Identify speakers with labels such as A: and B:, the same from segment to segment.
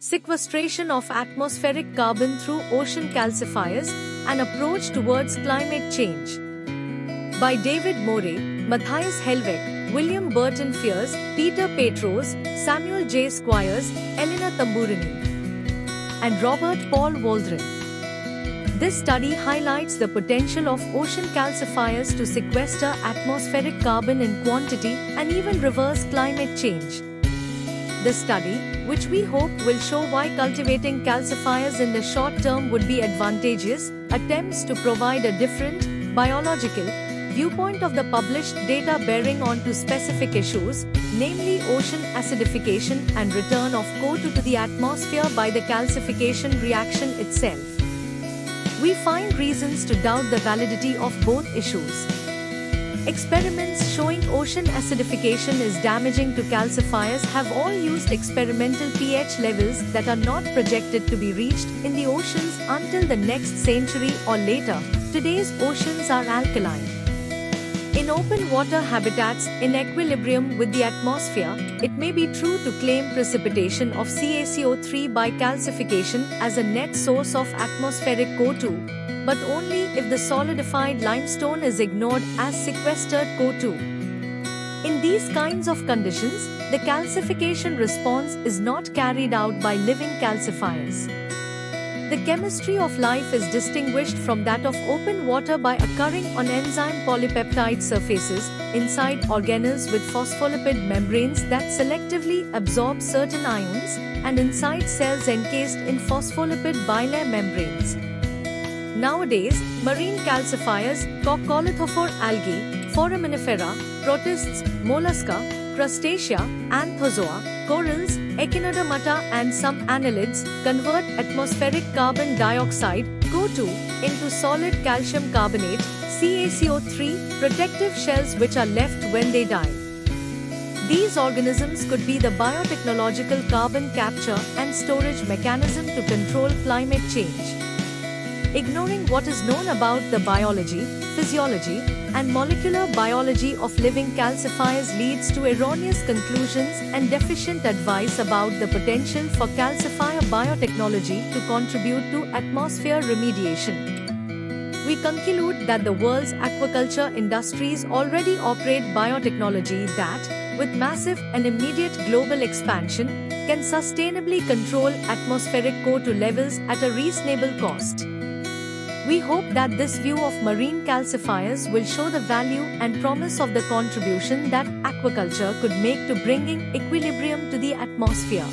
A: Sequestration of atmospheric carbon through ocean calcifiers, an approach towards climate change. By David Morey, Matthias Helveg, William Burton Fears, Peter Petros, Samuel J. Squires, Elena Tamburini, and Robert Paul Waldron. This study highlights the potential of ocean calcifiers to sequester atmospheric carbon in quantity and even reverse climate change. The study, which we hope will show why cultivating calcifiers in the short term would be advantageous, attempts to provide a different, biological, viewpoint of the published data bearing on to specific issues, namely ocean acidification and return of CO2 to the atmosphere by the calcification reaction itself. We find reasons to doubt the validity of both issues. Experiments showing ocean acidification is damaging to calcifiers have all used experimental pH levels that are not projected to be reached in the oceans until the next century or later. Today's oceans are alkaline. In open water habitats in equilibrium with the atmosphere, it may be true to claim precipitation of CaCO3 by calcification as a net source of atmospheric CO2, but only if the solidified limestone is ignored as sequestered CO2. In these kinds of conditions, the calcification response is not carried out by living calcifiers. The chemistry of life is distinguished from that of open water by occurring on enzyme polypeptide surfaces inside organelles with phospholipid membranes that selectively absorb certain ions, and inside cells encased in phospholipid bilayer membranes. Nowadays, marine calcifiers, Coccolithophore algae, Foraminifera, protists, mollusca, crustacea, anthozoa, corals, echinodermata and some annelids convert atmospheric carbon dioxide (CO2) into solid calcium carbonate (CaCO3) protective shells which are left when they die. These organisms could be the biotechnological carbon capture and storage mechanism to control climate change. Ignoring what is known about the biology, physiology, and molecular biology of living calcifiers leads to erroneous conclusions and deficient advice about the potential for calcifier biotechnology to contribute to atmosphere remediation. We conclude that the world's aquaculture industries already operate biotechnology that, with massive and immediate global expansion, can sustainably control atmospheric CO2 levels at a reasonable cost. We hope that this view of marine calcifiers will show the value and promise of the contribution that aquaculture could make to bringing equilibrium to the atmosphere.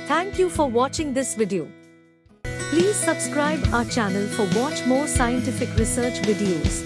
A: Thank you for watching this video. Please subscribe our channel for watch more scientific research videos.